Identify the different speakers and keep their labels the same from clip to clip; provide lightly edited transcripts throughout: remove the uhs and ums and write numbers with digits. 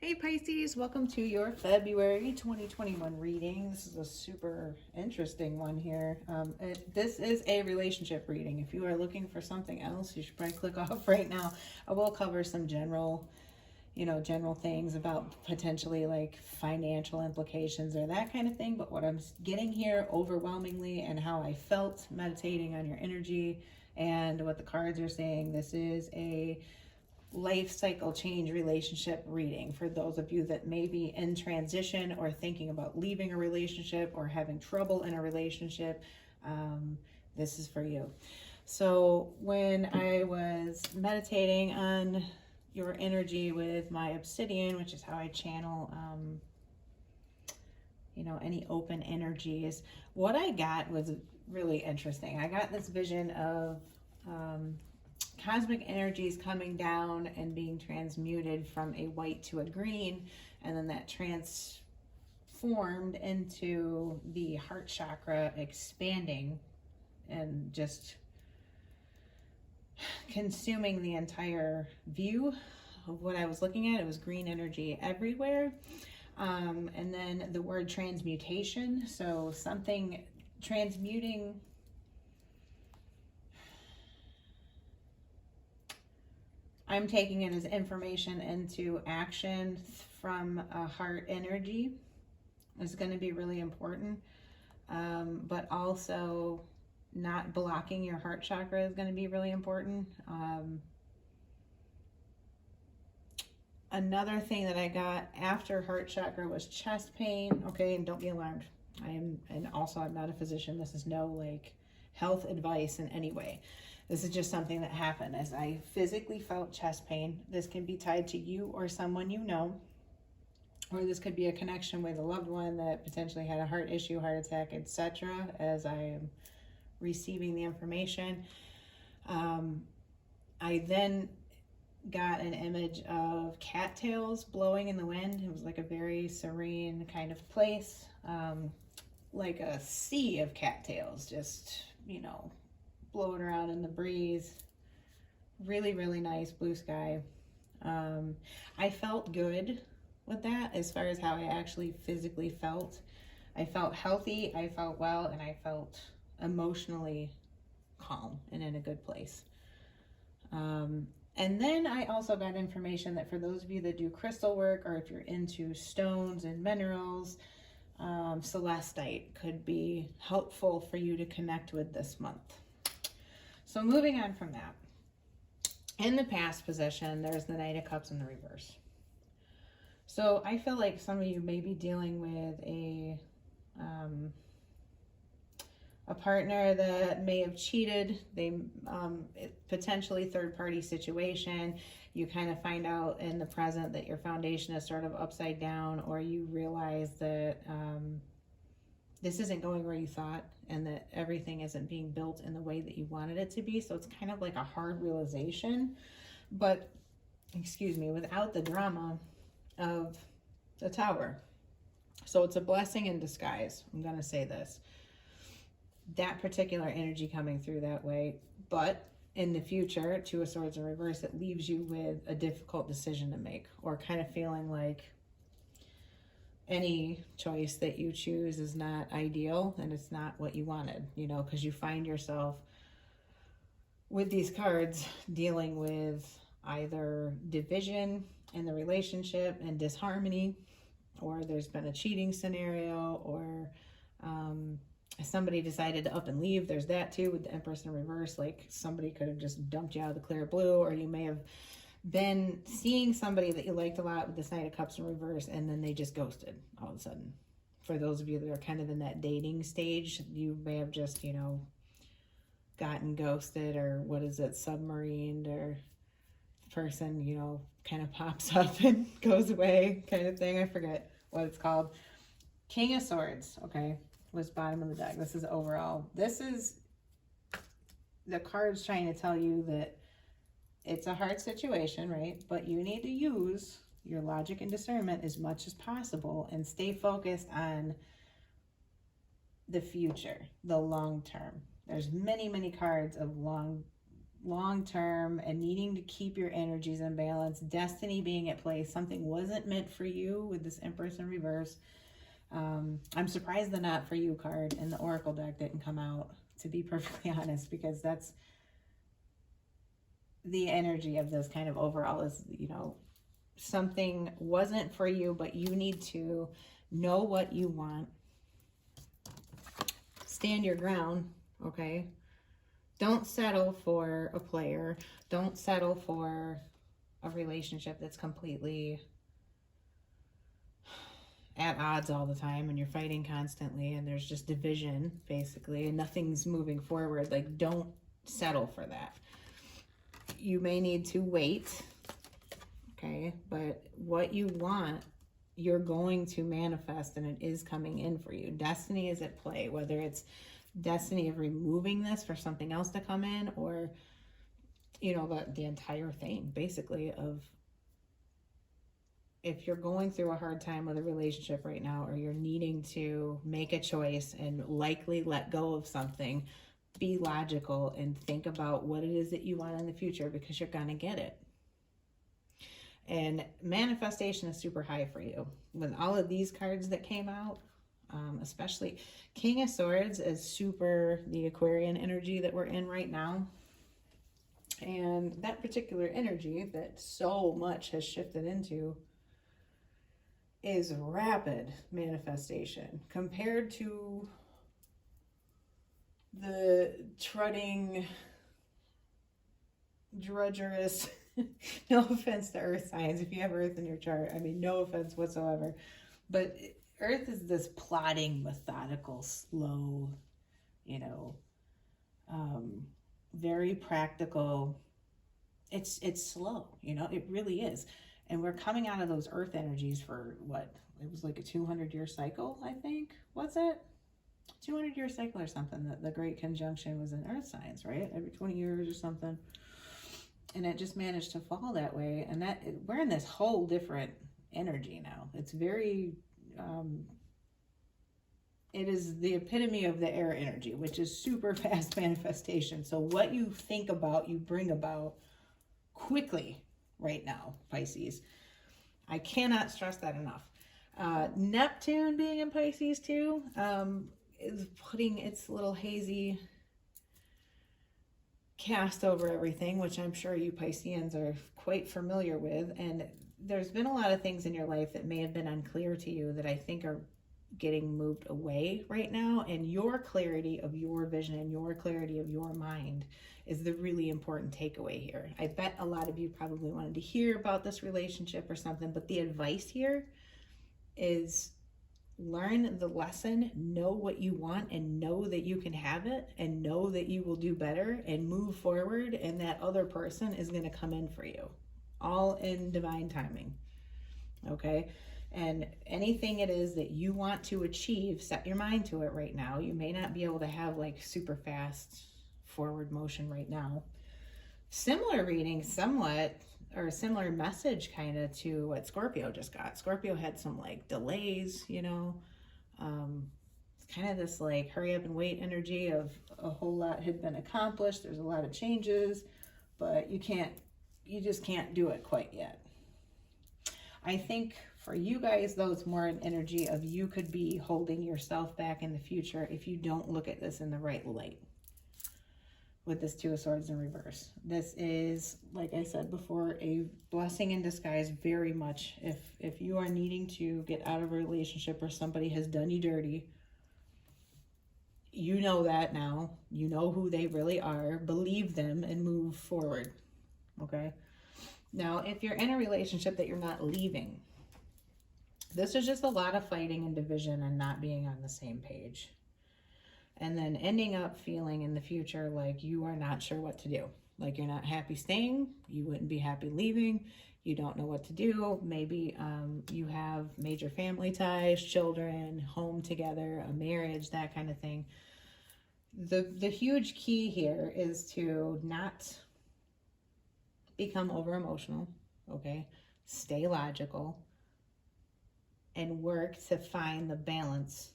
Speaker 1: Hey Pisces, welcome to your February 2021 reading. This is a super interesting one here. This is a relationship reading. If you are looking for something else, you should probably click off right now. I will cover some general things about potentially like financial implications or that kind of thing. But what I'm getting here overwhelmingly and how I felt meditating on your energy and what the cards are saying, this is a life cycle change relationship reading for those of you that may be in transition or thinking about leaving a relationship or having trouble in a relationship. This is for you. So when I was meditating on your energy with my obsidian, which is how I channel any open energies, what I got was really interesting. I got this vision of cosmic energies coming down and being transmuted from a white to a green, and then that transformed into the heart chakra expanding and just consuming the entire view of what I was looking at. It was green energy everywhere. And then the word transmutation, so something transmuting. I'm taking it as information into action from a heart energy is going to be really important. But also not blocking your heart chakra is going to be really important. Another thing that I got after heart chakra was chest pain. Okay, and don't be alarmed. I'm not a physician. This is no like health advice in any way. This is just something that happened as I physically felt chest pain. This can be tied to you or someone you know, or this could be a connection with a loved one that potentially had a heart issue, heart attack, etc. As I am receiving the information. I then got an image of cattails blowing in the wind. It was like a very serene kind of place, like a sea of cattails, just, blowing around in the breeze. Really, really nice blue sky. I felt good with that as far as how I actually physically felt. I felt healthy, I felt well, and I felt emotionally calm and in a good place. And then I also got information that for those of you that do crystal work, or if you're into stones and minerals, celestite could be helpful for you to connect with this month. So moving on from that, in the past position, there's the Knight of Cups in the reverse. So I feel like some of you may be dealing with a partner that may have cheated. They potentially third-party situation. You kind of find out in the present that your foundation is sort of upside down, or you realize that this isn't going where you thought, and that everything isn't being built in the way that you wanted it to be. So it's kind of like a hard realization, but without the drama of the Tower. So it's a blessing in disguise. I'm going to say this. That particular energy coming through that way, but in the future, Two of Swords in reverse, it leaves you with a difficult decision to make, or kind of feeling like any choice that you choose is not ideal and it's not what you wanted, because you find yourself with these cards dealing with either division in the relationship and disharmony, or there's been a cheating scenario, or somebody decided to up and leave. There's that too with the Empress in reverse. Like somebody could have just dumped you out of the clear blue, or you may have been seeing somebody that you liked a lot with this Knight of Cups in reverse, and then they just ghosted all of a sudden. For those of you that are kind of in that dating stage, you may have just, gotten ghosted, or submarined, or the person, kind of pops up and goes away kind of thing. I forget what it's called. King of Swords, okay, was bottom of the deck. This is overall. This is the cards trying to tell you that it's a hard situation, right? But you need to use your logic and discernment as much as possible and stay focused on the future, the long term. There's many, many cards of long long term and needing to keep your energies in balance, destiny being at play, something wasn't meant for you with this Empress in reverse. I'm surprised the not for you card in the Oracle deck didn't come out, to be perfectly honest, because that's the energy of this kind of overall is, you know, something wasn't for you, but you need to know what you want. Stand your ground, okay? Don't settle for a player. Don't settle for a relationship that's completely at odds all the time and you're fighting constantly and there's just division basically and nothing's moving forward. Like, don't settle for that. You may need to wait, okay? But what you want, you're going to manifest, and it is coming in for you. Destiny is at play, whether it's destiny of removing this for something else to come in, or, you know, the entire thing basically of, if you're going through a hard time with a relationship right now, or you're needing to make a choice and likely let go of something, be logical and think about what it is that you want in the future, because you're going to get it. And manifestation is super high for you. With all of these cards that came out, especially King of Swords is super the Aquarian energy that we're in right now. And that particular energy that so much has shifted into is rapid manifestation compared to the trudging, drudgerous, no offense to earth signs, if you have earth in your chart, I mean, no offense whatsoever, but earth is this plodding, methodical, slow, you know, very practical. It's slow, you know, it really is. And we're coming out of those earth energies for what? It was like a 200-year cycle, I think. Was it? 200-year cycle or something. The Great Conjunction was in earth signs, right? Every 20 years or something. And it just managed to fall that way. And that we're in this whole different energy now. It's very, it is the epitome of the air energy, which is super fast manifestation. So what you think about, you bring about quickly right now, Pisces. I cannot stress that enough. Neptune being in Pisces too, is putting its little hazy cast over everything, which I'm sure you Pisceans are quite familiar with. And there's been a lot of things in your life that may have been unclear to you that I think are getting moved away right now. And your clarity of your vision and your clarity of your mind is the really important takeaway here. I bet a lot of you probably wanted to hear about this relationship or something, but the advice here is learn the lesson, know what you want, and know that you can have it, and know that you will do better and move forward, and that other person is going to come in for you, all in divine timing. Okay? And anything it is that you want to achieve, set your mind to it right now. You may not be able to have like super fast forward motion right now. Similar reading somewhat, or a similar message kind of to what Scorpio just got. Scorpio had some like delays, you know. It's kind of this like hurry up and wait energy of a whole lot had been accomplished. There's a lot of changes, but you just can't do it quite yet. I think for you guys, though, it's more an energy of you could be holding yourself back in the future if you don't look at this in the right light. With this Two of Swords in reverse, this is, like I said before, a blessing in disguise very much. If you are needing to get out of a relationship or somebody has done you dirty, you know that now. You know who they really are. Believe them and move forward. Okay? Now, if you're in a relationship that you're not leaving, this is just a lot of fighting and division and not being on the same page. And then ending up feeling in the future like you are not sure what to do. Like you're not happy staying, you wouldn't be happy leaving, you don't know what to do. Maybe you have major family ties, children, home together, a marriage, that kind of thing. The huge key here is to not become over emotional, okay? Stay logical and work to find the balance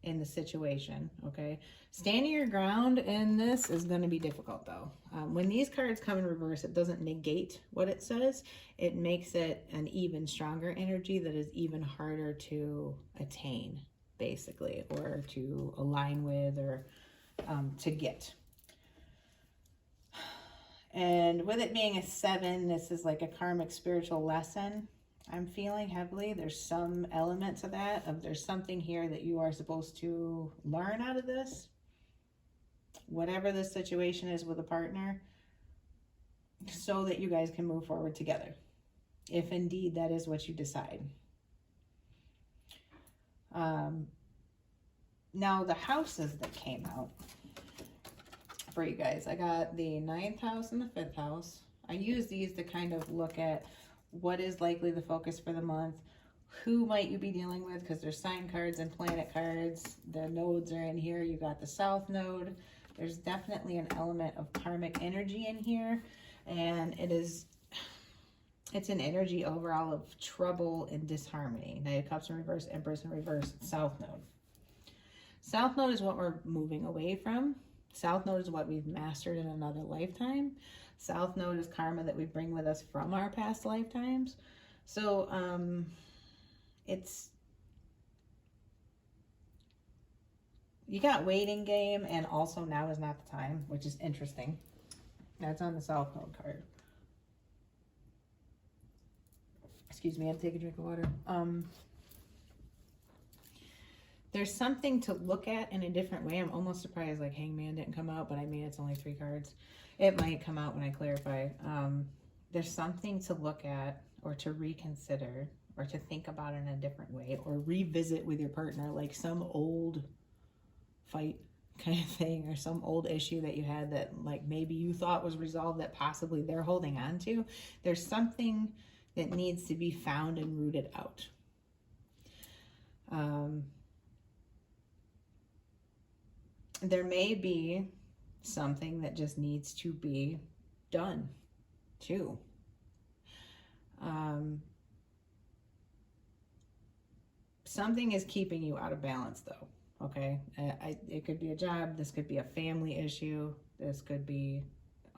Speaker 1: in the situation, okay? Standing your ground in this is going to be difficult, though. When these cards come in reverse, it doesn't negate what it says. It makes it an even stronger energy that is even harder to attain, basically, or to align with, or to get. And with it being a 7, this is like a karmic spiritual lesson. I'm feeling heavily. There's some element to that, of there's something here that you are supposed to learn out of this. Whatever the situation is with a partner, so that you guys can move forward together, if indeed that is what you decide. Now the houses that came out for you guys, I got the 9th house and the 5th house. I use these to kind of look at what is likely the focus for the month, who might you be dealing with, because there's sign cards and planet cards. The nodes are in here. You got the South Node. There's definitely an element of karmic energy in here, and it's an energy overall of trouble and disharmony. Knight of Cups in reverse, Empress in reverse, South Node. South Node is what we're moving away from. South Node is what we've mastered in another lifetime. South Node is karma that we bring with us from our past lifetimes. So you got waiting game, and also now is not the time, which is interesting. That's on the South Node card. Excuse me, I have to take a drink of water. There's something to look at in a different way. I'm almost surprised like Hangman didn't come out, but I mean, it's only 3 cards. It might come out when I clarify. There's something to look at, or to reconsider, or to think about in a different way, or revisit with your partner, like some old fight kind of thing, or some old issue that you had that like maybe you thought was resolved that possibly they're holding on to. There's something that needs to be found and rooted out. There may be something that just needs to be done too. Something is keeping you out of balance though, okay? It could be a job, this could be a family issue, this could be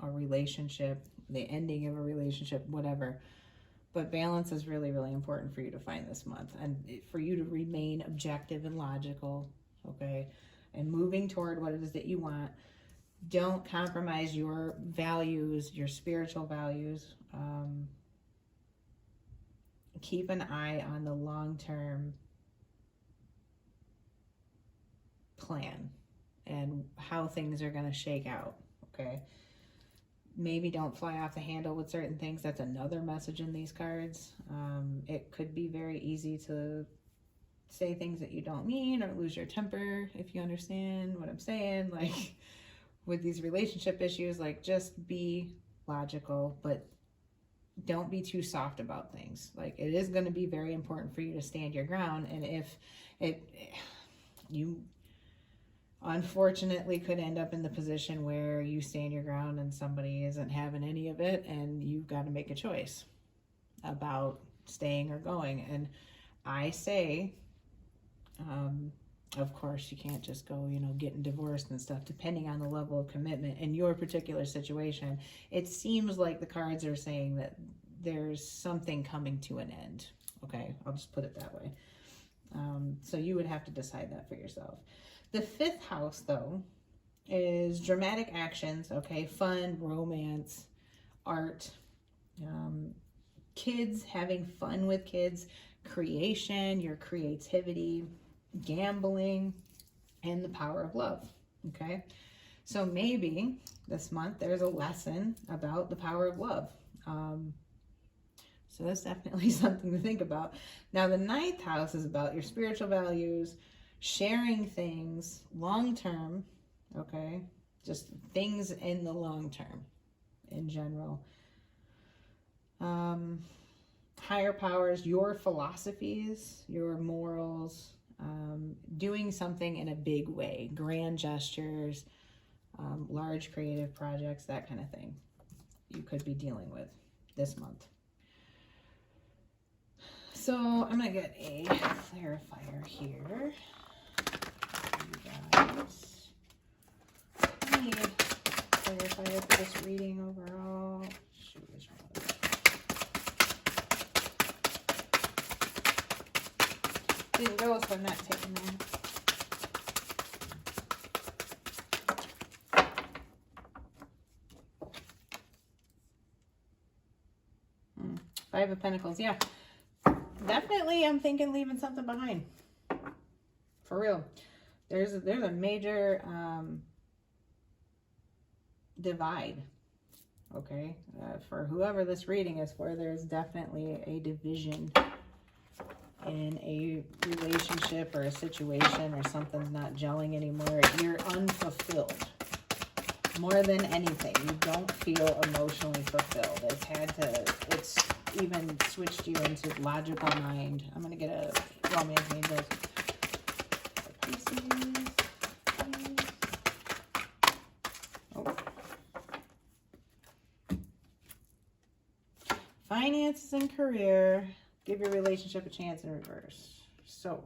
Speaker 1: a relationship, the ending of a relationship, whatever. But balance is really, really important for you to find this month, and for you to remain objective and logical, okay? And moving toward what it is that you want. Don't compromise your values, your spiritual values. Keep an eye on the long-term plan and how things are going to shake out, okay? Maybe don't fly off the handle with certain things. That's another message in these cards. It could be very easy to say things that you don't mean, or lose your temper, if you understand what I'm saying. Like with these relationship issues, like just be logical, but don't be too soft about things. Like it is going to be very important for you to stand your ground, and if you unfortunately could end up in the position where you stand your ground and somebody isn't having any of it, and you've got to make a choice about staying or going. And I say, of course, you can't just go, getting divorced and stuff, depending on the level of commitment in your particular situation. It seems like the cards are saying that there's something coming to an end. Okay, I'll just put it that way. So you would have to decide that for yourself. The 5th house, though, is dramatic actions, okay? Fun, romance, art, kids, having fun with kids, creation, your creativity, gambling, and the power of love, okay? So maybe this month there's a lesson about the power of love. So that's definitely something to think about. Now, the 9th house is about your spiritual values, sharing things long-term, okay? Just things in the long term in general. Higher powers, your philosophies, your morals, doing something in a big way, grand gestures, large creative projects, that kind of thing you could be dealing with this month. So I'm going to get a clarifier here. you guys. I need clarifier for this reading overall. Shoot, which one was it? Didn't go, so I'm not taking that. Five of Pentacles, yeah. Definitely, I'm thinking leaving something behind. For real. There's a major divide, okay? For whoever this reading is for, there's definitely a division in a relationship or a situation, or something's not gelling anymore. You're unfulfilled. More than anything, you don't feel emotionally fulfilled. It's even switched you into logical mind. I'm going to get a romance angel. Oh. Finances and career. Give your relationship a chance in reverse. So,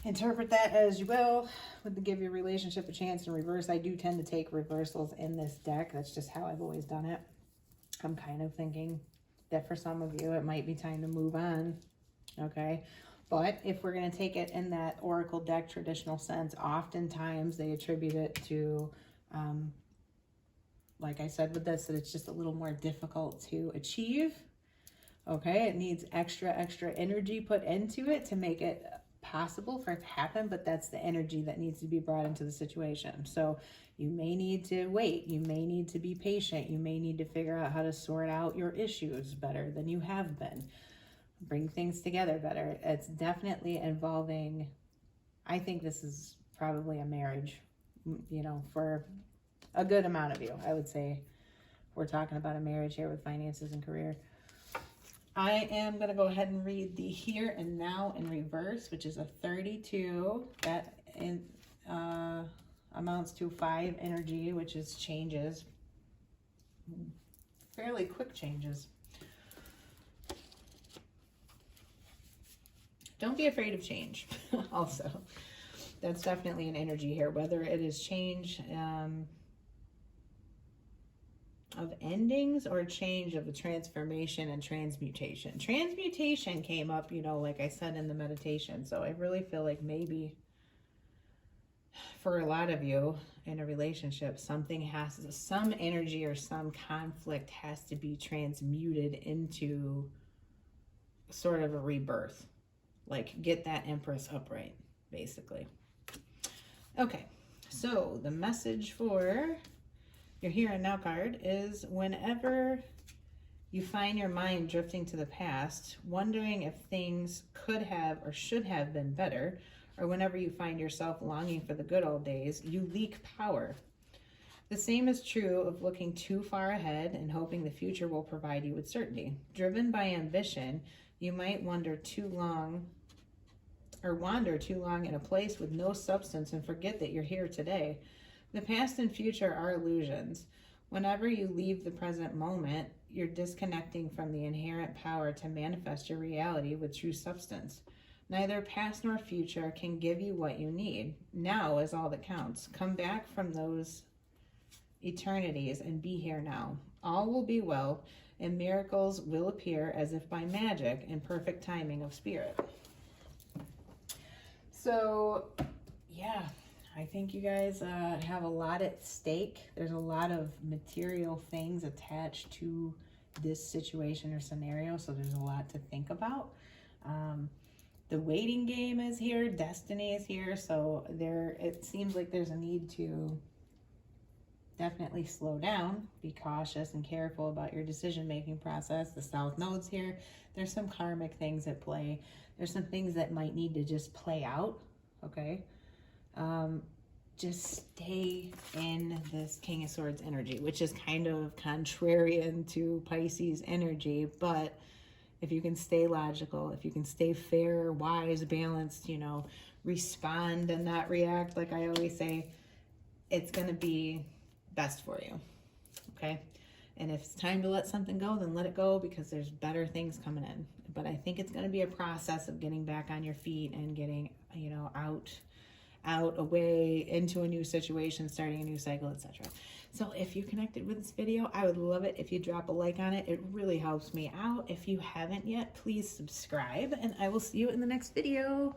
Speaker 1: interpret that as you will. With the give your relationship a chance in reverse, I do tend to take reversals in this deck. That's just how I've always done it. I'm kind of thinking that for some of you, it might be time to move on, okay? But if we're going to take it in that Oracle deck traditional sense, oftentimes they attribute it to, like I said with this, that it's just a little more difficult to achieve, okay? It needs extra energy put into it to make it possible for it to happen, but that's the energy that needs to be brought into the situation. So you may need to wait. You may need to be patient. You may need to figure out how to sort out your issues better than you have been. Bring things together better. It's definitely involving, I think this is probably a marriage, you know, for a good amount of you. I would say we're talking about a marriage here with finances and career. I am going to go ahead and read the here and now in reverse, which is a 32. That amounts to 5 energy, which is changes. Fairly quick changes. Don't be afraid of change also. That's definitely an energy here, whether it is change of endings or change of a transformation and transmutation. Transmutation came up, you know, like I said in the meditation. So I really feel like maybe for a lot of you in a relationship, some energy or some conflict has to be transmuted into sort of a rebirth. Like get that Empress upright, basically. Okay, so the message for your here and now card is whenever you find your mind drifting to the past, wondering if things could have or should have been better, or whenever you find yourself longing for the good old days, you leak power. The same is true of looking too far ahead and hoping the future will provide you with certainty. Driven by ambition, you might wander too long in a place with no substance and forget that you're here today. The past and future are illusions. Whenever you leave the present moment, you're disconnecting from the inherent power to manifest your reality with true substance. Neither past nor future can give you what you need. Now is all that counts. Come back from those eternities and be here now. All will be well, and miracles will appear as if by magic in perfect timing of spirit. So, yeah, I think you guys have a lot at stake. There's a lot of material things attached to this situation or scenario, so there's a lot to think about. The waiting game is here, destiny is here, so it seems like there's a need to definitely slow down, be cautious and careful about your decision-making process. The South Node's here. There's some karmic things at play. There's some things that might need to just play out, okay? Just stay in this King of Swords energy, which is kind of contrarian to Pisces energy, but if you can stay logical, if you can stay fair, wise, balanced, you know, respond and not react, like I always say, it's going to be best for you, okay? And if it's time to let something go, then let it go, because there's better things coming in. But I think it's going to be a process of getting back on your feet and getting, you know, out, away, into a new situation, starting a new cycle, etc. So if you connected with this video, I would love it if you drop a like on it. It really helps me out. If you haven't yet, please subscribe, and I will see you in the next video.